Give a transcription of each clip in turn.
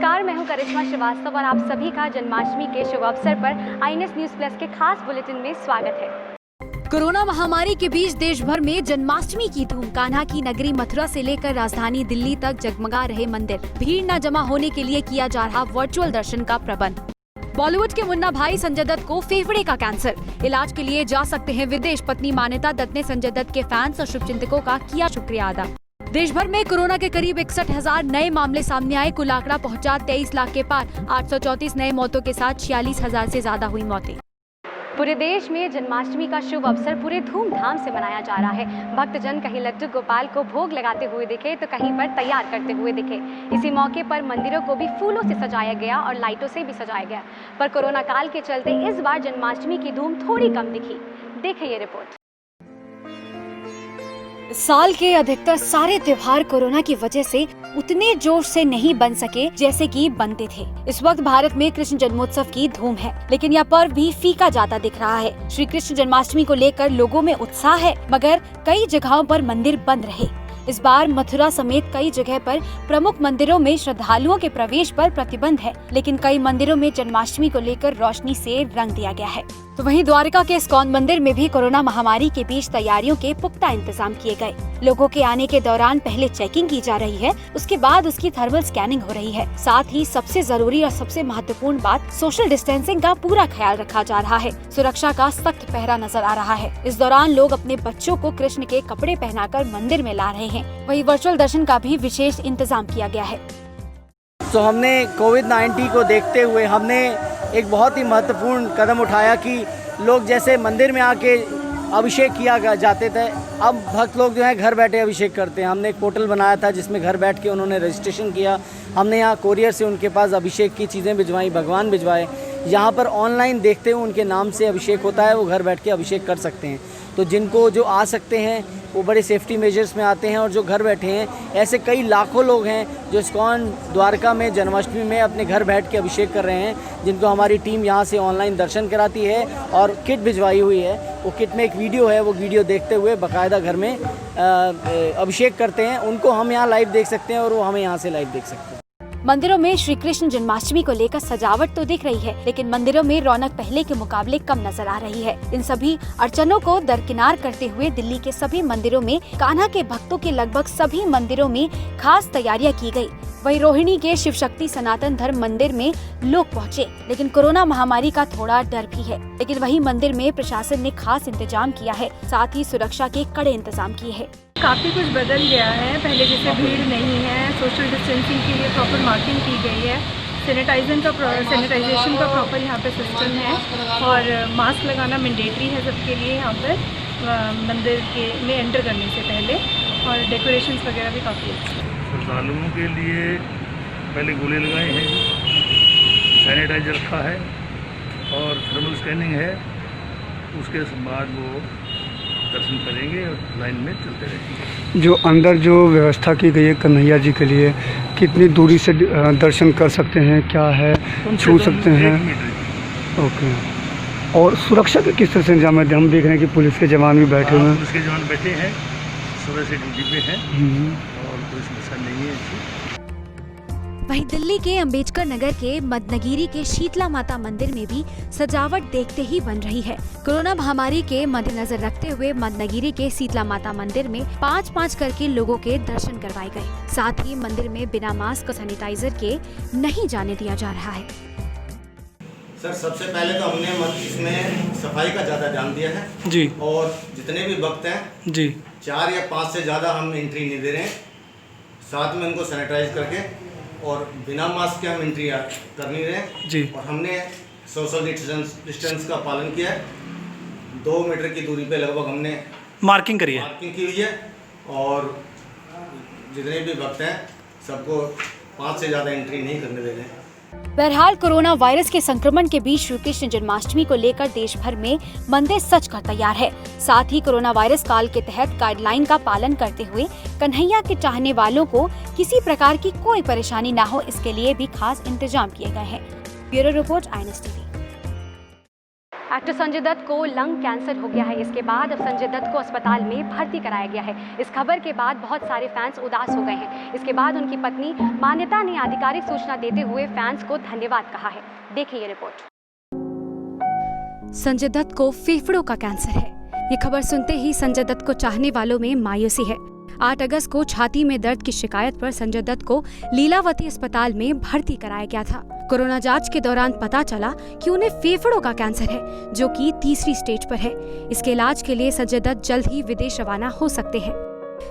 नमस्कार, मैं हूं करिश्मा श्रीवास्तव और आप सभी का जन्माष्टमी के शुभ अवसर पर आईएनएस न्यूज प्लस के खास बुलेटिन में स्वागत है। कोरोना महामारी के बीच देश भर में जन्माष्टमी की धूम। कान्हा की नगरी मथुरा से लेकर राजधानी दिल्ली तक जगमगा रहे मंदिर। भीड़ न जमा होने के लिए किया जा रहा वर्चुअल दर्शन का प्रबंध। बॉलीवुड के मुन्ना भाई संजय दत्त को फेफड़े का कैंसर, इलाज के लिए जा सकते हैं विदेश। पत्नी मान्यता दत्त ने संजय दत्त के फैंस और शुभचिंतकों का किया शुक्रिया अदा। देश भर में कोरोना के करीब 61,000 नए मामले सामने आए। कुल आंकड़ा पहुंचा 23 लाख के पार। 834 नए मौतों के साथ 46,000 से ज्यादा हुई मौतें। पूरे देश में जन्माष्टमी का शुभ अवसर पूरे धूमधाम से मनाया जा रहा है। भक्तजन कहीं लड्डू गोपाल को भोग लगाते हुए दिखे तो कहीं पर तैयार करते हुए दिखे। इसी मौके पर मंदिरों को भी फूलों से सजाया गया और लाइटों से भी सजाया गया। पर कोरोना काल के चलते इस बार जन्माष्टमी की धूम थोड़ी कम दिखी। देखिए ये रिपोर्ट। साल के अधिकतर सारे त्योहार कोरोना की वजह से उतने जोश से नहीं बन सके जैसे कि बनते थे। इस वक्त भारत में कृष्ण जन्मोत्सव की धूम है, लेकिन यह पर्व भी फीका जाता दिख रहा है। श्री कृष्ण जन्माष्टमी को लेकर लोगों में उत्साह है, मगर कई जगहों पर मंदिर बंद रहे। इस बार मथुरा समेत कई जगह पर प्रमुख मंदिरों में श्रद्धालुओं के प्रवेश पर प्रतिबंध है, लेकिन कई मंदिरों में जन्माष्टमी को लेकर रोशनी से रंग दिया गया है। तो वहीं द्वारका के इस्कॉन मंदिर में भी कोरोना महामारी के बीच तैयारियों के पुख्ता इंतजाम किए गए। लोगों के आने के दौरान पहले चेकिंग की जा रही है, उसके बाद उसकी थर्मल स्कैनिंग हो रही है। साथ ही सबसे जरूरी और सबसे महत्वपूर्ण बात, सोशल डिस्टेंसिंग का पूरा ख्याल रखा जा रहा है। सुरक्षा का सख्त पहरा नजर आ रहा है। इस दौरान लोग अपने बच्चों को कृष्ण के कपड़े पहनाकर मंदिर में ला रहे हैं। वहीं वर्चुअल दर्शन का भी विशेष इंतजाम किया गया है। तो हमने कोविड-19 को देखते हुए हमने एक बहुत ही महत्वपूर्ण कदम उठाया कि लोग जैसे मंदिर में आके अभिषेक किया जाते थे, अब भक्त लोग जो है घर बैठे अभिषेक करते हैं। हमने एक पोर्टल बनाया था जिसमें घर बैठ के उन्होंने रजिस्ट्रेशन किया। हमने यहाँ कोरियर से उनके पास अभिषेक की चीज़ें भिजवाई, भगवान भिजवाए। यहाँ पर ऑनलाइन देखते हुए उनके नाम से अभिषेक होता है, वो घर बैठ के अभिषेक कर सकते हैं। तो जिनको जो आ सकते हैं वो बड़े सेफ्टी मेजर्स में आते हैं, और जो घर बैठे हैं ऐसे कई लाखों लोग हैं जो इस्कॉन द्वारका में जन्माष्टमी में अपने घर बैठ के अभिषेक कर रहे हैं, जिनको हमारी टीम यहाँ से ऑनलाइन दर्शन कराती है और किट भिजवाई हुई है। वो किट में एक वीडियो है, वो वीडियो देखते हुए बाकायदा घर में अभिषेक करते हैं। उनको हम यहाँ लाइव देख सकते हैं और वो हमें यहाँ से लाइव देख सकते हैं। मंदिरों में श्री कृष्ण जन्माष्टमी को लेकर सजावट तो दिख रही है, लेकिन मंदिरों में रौनक पहले के मुकाबले कम नजर आ रही है। इन सभी अड़चनों को दरकिनार करते हुए दिल्ली के सभी मंदिरों में कान्हा के भक्तों के लगभग सभी मंदिरों में खास तैयारियां की गई। वहीं रोहिणी के शिव शक्ति सनातन धर्म मंदिर में लोग पहुंचे, लेकिन कोरोना महामारी का थोड़ा डर भी है। लेकिन वहीं मंदिर में प्रशासन ने खास इंतजाम किया है, साथ ही सुरक्षा के कड़े इंतजाम किए हैं। काफ़ी कुछ बदल गया है, पहले जैसे भीड़ नहीं है। सोशल डिस्टेंसिंग के लिए प्रॉपर मार्किंग की गई है। सैनिटाइजेशन का प्रॉपर यहाँ पे सिस्टम है, और मास्क लगाना मैंडेटरी है सबके लिए यहाँ पर मंदिर के में एंटर करने से पहले। और डेकोरेशंस वगैरह भी काफ़ी अच्छे हैं। श्रद्धालुओं के लिए पहले गोले लगाए हैं, सैनिटाइजर रखा है और थर्मल स्कैनिंग है। उसके बाद वो दर्शन करेंगे और लाइन में चलते रहेंगे। जो अंदर जो व्यवस्था की गई है कन्हैया जी के लिए, कितनी दूरी से दर्शन कर सकते हैं, क्या है, छू सकते हैं? ओके। और सुरक्षा के किस तरह से इंतजाम है? हम देख रहे हैं कि पुलिस के जवान भी बैठे हुए हैं। पुलिस के जवान बैठे हैं, सुबह से ड्यूटी पे हैं और कोई समस्या नहीं है। वहीं दिल्ली के अंबेडकर नगर के मदनगिरी के शीतला माता मंदिर में भी सजावट देखते ही बन रही है। कोरोना महामारी के मद्देनजर रखते हुए मदनगिरी के शीतला माता मंदिर में 5-5 करके लोगों के दर्शन करवाए गए। साथ ही मंदिर में बिना मास्क और सैनिटाइजर के नहीं जाने दिया जा रहा है। सर, सबसे पहले तो हमने इसमें सफाई का ज़्यादा ध्यान दिया है जी, और जितने भी भक्त हैं जी 4 या 5 से ज़्यादा हम एंट्री नहीं दे रहे हैं। साथ में उनको सैनिटाइज करके और बिना मास्क के हम एंट्री कर नहीं रहे जी। और हमने सोशल डिस्टेंस का पालन किया है। 2 मीटर की दूरी पे लगभग हमने मार्किंग करी की हुई है, और जितने भी भक्त हैं सबको 5 से ज़्यादा एंट्री नहीं करने दे रहे हैं। बहरहाल कोरोना वायरस के संक्रमण के बीच श्री कृष्ण जन्माष्टमी को लेकर देश भर में मंदिर सज कर तैयार है। साथ ही कोरोना वायरस काल के तहत गाइडलाइन का पालन करते हुए कन्हैया के चाहने वालों को किसी प्रकार की कोई परेशानी न हो, इसके लिए भी खास इंतजाम किए गए हैं। Bureau report, IANS TV. Actor Sanjay Dutt को लंग कैंसर हो गया है। इसके बाद अब संजय दत्त को अस्पताल में भर्ती कराया गया है। इस खबर के बाद बहुत सारे फैंस उदास हो गए हैं। इसके बाद उनकी पत्नी मान्यता ने आधिकारिक सूचना देते हुए फैंस को धन्यवाद कहा है। देखिए ये रिपोर्ट। संजय दत्त को फेफड़ों का कैंसर है। ये खबर सुनते ही संजय दत्त को चाहने वालों में मायूसी है। 8 अगस्त को छाती में दर्द की शिकायत पर संजय दत्त को लीलावती अस्पताल में भर्ती कराया गया था। कोरोना जांच के दौरान पता चला कि उन्हें फेफड़ों का कैंसर है, जो कि तीसरी स्टेज पर है। इसके इलाज के लिए संजय दत्त जल्द ही विदेश रवाना हो सकते हैं।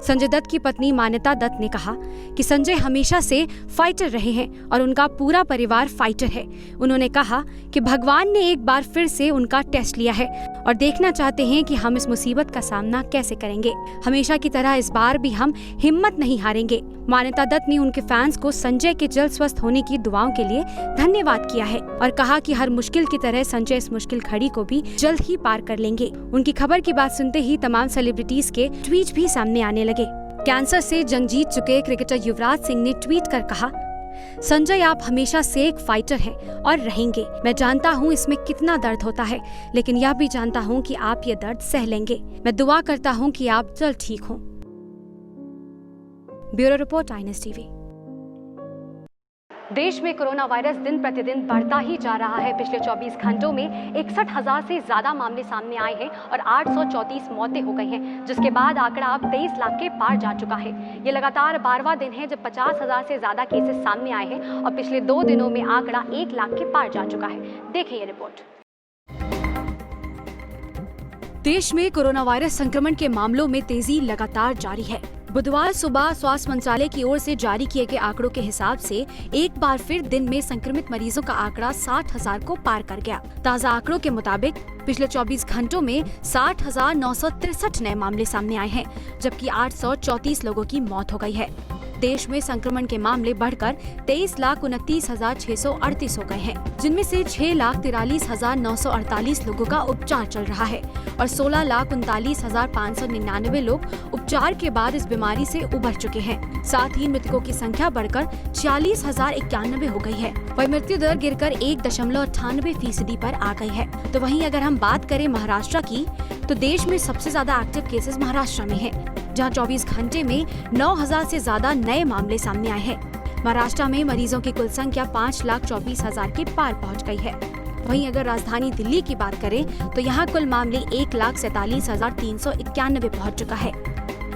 संजय दत्त की पत्नी मान्यता दत्त ने कहा कि संजय हमेशा से फाइटर रहे हैं और उनका पूरा परिवार फाइटर है। उन्होंने कहा कि भगवान ने एक बार फिर से उनका टेस्ट लिया है और देखना चाहते हैं कि हम इस मुसीबत का सामना कैसे करेंगे। हमेशा की तरह इस बार भी हम हिम्मत नहीं हारेंगे। मान्यता दत्त ने उनके फैंस को संजय के जल्द स्वस्थ होने की दुआओं के लिए धन्यवाद किया है और कहा कि हर मुश्किल की तरह संजय इस मुश्किल घड़ी को भी जल्द ही पार कर लेंगे। उनकी खबर की बात सुनते ही तमाम सेलिब्रिटीज के ट्वीट भी सामने आने लगे। कैंसर से जंग जीत चुके क्रिकेटर युवराज सिंह ने ट्वीट कर कहा, संजय आप हमेशा से एक फाइटर हैं और रहेंगे। मैं जानता हूँ इसमें कितना दर्द होता है, लेकिन यह भी जानता हूँ कि आप ये दर्द सह लेंगे। मैं दुआ करता हूँ कि आप जल्द ठीक हों। Bureau report, INS TV। देश में कोरोना वायरस दिन प्रतिदिन बढ़ता ही जा रहा है। पिछले 24 घंटों में 61,000 से ज्यादा मामले सामने आए हैं और 834 मौतें हो गई हैं, जिसके बाद आंकड़ा अब 23 लाख के पार जा चुका है। ये लगातार 12वां दिन है जब 50,000 से ज्यादा केसेस सामने आए हैं और पिछले 2 दिनों में आंकड़ा 1 लाख के पार जा चुका है। देखिए ये रिपोर्ट। देश में कोरोना वायरस संक्रमण के मामलों में तेजी लगातार जारी है। बुधवार सुबह स्वास्थ्य मंत्रालय की ओर से जारी किए गए आंकड़ों के हिसाब से एक बार फिर दिन में संक्रमित मरीजों का आंकड़ा 60,000 को पार कर गया। ताज़ा आंकड़ों के मुताबिक पिछले 24 घंटों में 60,963 नए मामले सामने आए हैं, जबकि 834 लोगों की मौत हो गई है। देश में संक्रमण के मामले बढ़कर 23,29,638 हो गए हैं, जिनमें से 6,43,948 लोगों का उपचार चल रहा है और 16,39,599 लोग उपचार के बाद इस बीमारी से उबर चुके हैं। साथ ही मृतकों की संख्या बढ़कर 46,091 हो गई है। वही मृत्यु दर गिरकर 1.98% पर आ गई है। तो वहीं अगर हम बात करें महाराष्ट्र की, तो देश में सबसे ज्यादा एक्टिव केसेस महाराष्ट्र में हैं, जहां 24 घंटे में 9,000 से ज्यादा नए मामले सामने आए हैं। महाराष्ट्र में मरीजों की कुल संख्या 5,24,000 के पार पहुंच गई है। वहीं अगर राजधानी दिल्ली की बात करें तो यहां कुल मामले 1,47,391 पहुंच चुका है।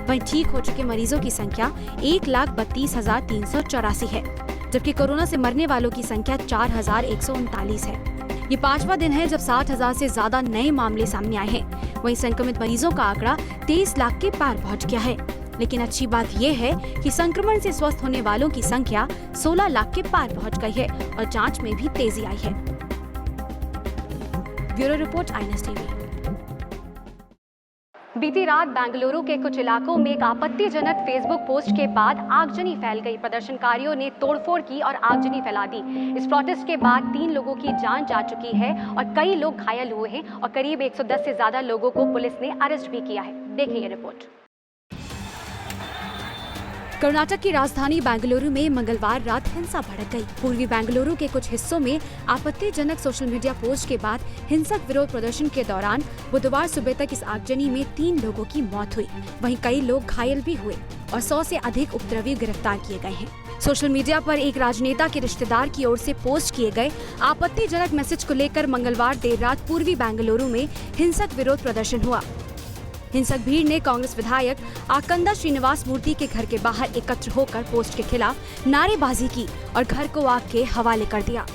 वहीं ठीक हो चुके मरीजों की संख्या 1,32,384 है, जबकि कोरोना से मरने वालों की संख्या 4,139 है। ये 5वां दिन है जब 60,000 से ज्यादा नए मामले सामने आए हैं। वहीं संक्रमित मरीजों का आंकड़ा 23 लाख के पार पहुंच गया है। लेकिन अच्छी बात ये है कि संक्रमण से स्वस्थ होने वालों की संख्या 16 लाख के पार पहुंच गई है और जांच में भी तेजी आई है। Bureau report, INS TV। बीती रात बेंगलुरु के कुछ इलाकों में एक आपत्तिजनक फेसबुक पोस्ट के बाद आगजनी फैल गई। प्रदर्शनकारियों ने तोड़फोड़ की और आगजनी फैला दी। इस प्रोटेस्ट के बाद 3 लोगों की जान जा चुकी है और कई लोग घायल हुए हैं और करीब 110 से ज्यादा लोगों को पुलिस ने अरेस्ट भी किया है। देखिए ये रिपोर्ट। कर्नाटक की राजधानी बेंगलुरु में मंगलवार रात हिंसा भड़क गई। पूर्वी बेंगलुरु के कुछ हिस्सों में आपत्तिजनक सोशल मीडिया पोस्ट के बाद हिंसक विरोध प्रदर्शन के दौरान बुधवार सुबह तक इस आगजनी में 3 लोगों की मौत हुई। वहीं कई लोग घायल भी हुए और 100 से अधिक उपद्रवी गिरफ्तार किए गए हैं। सोशल मीडिया पर एक राजनेता के रिश्तेदार की ओर से पोस्ट किए गए आपत्तिजनक मैसेज को लेकर मंगलवार देर रात पूर्वी बेंगलुरु में हिंसक विरोध प्रदर्शन हुआ। हिंसक भीड़ ने कांग्रेस विधायक आकंदा श्रीनिवास मूर्ति के घर के बाहर एकत्र होकर पोस्ट के खिलाफ नारेबाजी की और घर को आग के हवाले कर दिया।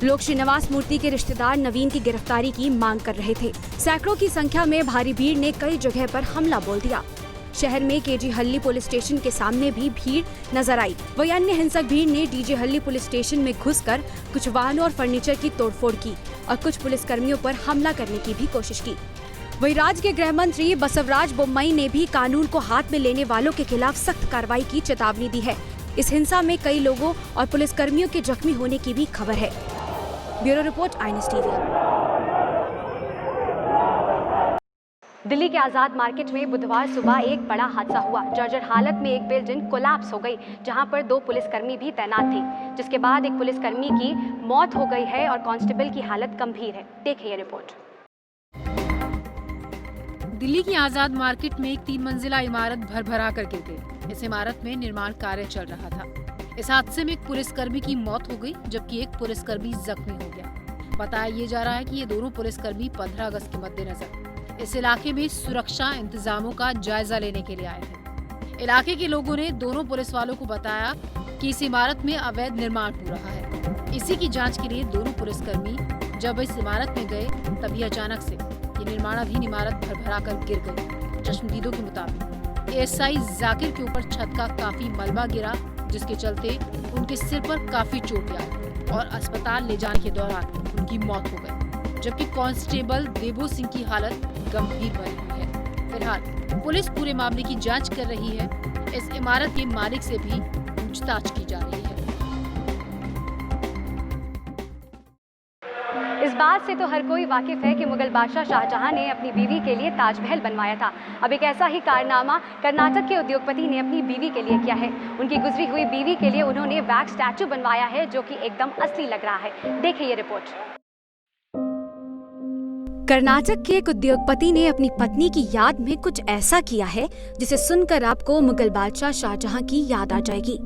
लोग श्रीनिवास मूर्ति के रिश्तेदार नवीन की गिरफ्तारी की मांग कर रहे थे। सैकड़ों की संख्या में भारी भीड़ ने कई जगह पर हमला बोल दिया। शहर में केजी हल्ली पुलिस स्टेशन के सामने भी भीड़ नजर आई। वहीं अन्य हिंसक भीड़ ने डीजे हल्ली पुलिस स्टेशन में घुसकर कुछ वाहनों और फर्नीचर की तोड़फोड़ की और कुछ पुलिसकर्मियों पर हमला करने की भी कोशिश की। वहीं राज्य के गृह मंत्री बसवराज बोम्मई ने भी कानून को हाथ में लेने वालों के खिलाफ सख्त कार्रवाई की चेतावनी दी है। इस हिंसा में कई लोगों और पुलिसकर्मियों के जख्मी होने की भी खबर है। Bureau report, INS TV। Delhi के आज़ाद मार्केट में बुधवार सुबह एक बड़ा हादसा हुआ। जर्जर हालत में एक बिल्डिंग कोलैप्स हो गई, जहां पर 2 पुलिसकर्मी भी तैनात थे, जिसके बाद एक पुलिसकर्मी की मौत हो गई है और कांस्टेबल की हालत गंभीर है। देखिए ये रिपोर्ट। दिल्ली की आज़ाद मार्केट में एक 3 मंजिला इमारत भरभरा कर गिर गई। इस इमारत में निर्माण कार्य चल रहा था। इस हादसे में एक पुलिसकर्मी की मौत हो गई, जबकि एक पुलिसकर्मी जख्मी हो गया। बताया ये जा रहा है कि ये दोनों पुलिसकर्मी 15 अगस्त के मद्देनजर इस इलाके में सुरक्षा इंतजामों का जायजा लेने के लिए आए हैं। इलाके के लोगों ने दोनों पुलिस वालों को बताया कि इस इमारत में अवैध निर्माण हो रहा है। इसी की जांच के लिए दोनों पुलिसकर्मी जब इस इमारत में गए, तभी अचानक से ये निर्माणाधीन इमारत भरभरा कर गिर गई। चश्मदीदों के मुताबिक एएसआई जाकिर के ऊपर छत का काफी मलबा गिरा, जिसके चलते उनके सिर पर काफी चोटें आई और अस्पताल ले जाने के दौरान उनकी मौत हो गई, जबकि कांस्टेबल देबो सिंह की हालत गंभीर बनी हुई है। फिलहाल पुलिस पूरे मामले की जांच कर रही है। इस इमारत के मालिक से भी पूछताछ की जा रही है। इस बात से तो हर कोई वाकिफ है कि मुगल बादशाह शाहजहां ने अपनी बीवी के लिए ताजमहल बनवाया था। अब एक ऐसा ही कारनामा कर्नाटक के उद्योगपति ने अपनी बीवी के लिए किया है। उनकी गुजरी हुई बीवी के लिए उन्होंने वैक्स स्टैचू बनवाया है, जो कि एकदम असली लग रहा है। देखिए ये रिपोर्ट। कर्नाटक के एक उद्योगपति ने अपनी पत्नी की याद में कुछ ऐसा किया है जिसे सुनकर आपको मुगल बादशाह शाहजहां की याद आ जाएगी।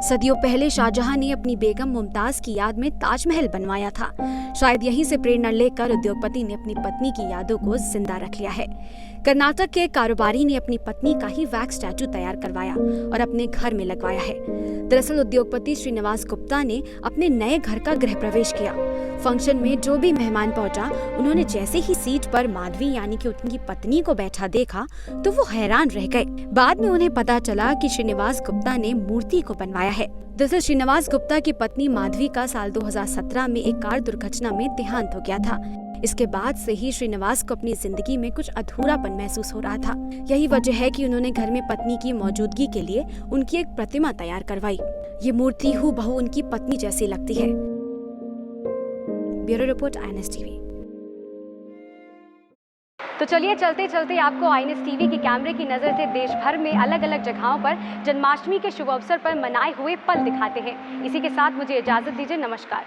सदियों पहले शाहजहां ने अपनी बेगम मुमताज की याद में ताजमहल बनवाया था। शायद यहीं से प्रेरणा लेकर उद्योगपति ने अपनी पत्नी की यादों को जिंदा रख लिया है। कर्नाटक के कारोबारी ने अपनी पत्नी का ही वैक्स स्टैचू तैयार करवाया और अपने घर में लगवाया है। दरअसल उद्योगपति श्रीनिवास गुप्ता ने अपने नए घर का गृह प्रवेश किया। फंक्शन में जो भी मेहमान पहुंचा, उन्होंने जैसे ही सीट पर माधवी यानी कि उनकी पत्नी को बैठा देखा तो वो हैरान रह गए। बाद में उन्हें पता चला कि श्रीनिवास गुप्ता ने मूर्ति को बनवाया है। दरअसल श्रीनिवास गुप्ता की पत्नी माधवी का साल 2017 में एक कार दुर्घटना में देहांत हो गया था। इसके बाद से ही श्रीनिवास को अपनी जिंदगी में कुछ अधूरापन महसूस हो रहा था। यही वजह है कि उन्होंने घर में पत्नी की मौजूदगी के लिए उनकी एक प्रतिमा तैयार करवाई। ये मूर्ति हूबहू उनकी पत्नी जैसी लगती है। Bureau report, INS TV. तो चलिए चलते चलते आपको INS टीवी की कैमरे की नजर से देश भर में अलग अलग जगहों पर जन्माष्टमी के शुभ अवसर पर मनाए हुए पल दिखाते हैं। इसी के साथ मुझे इजाजत दीजिए। नमस्कार।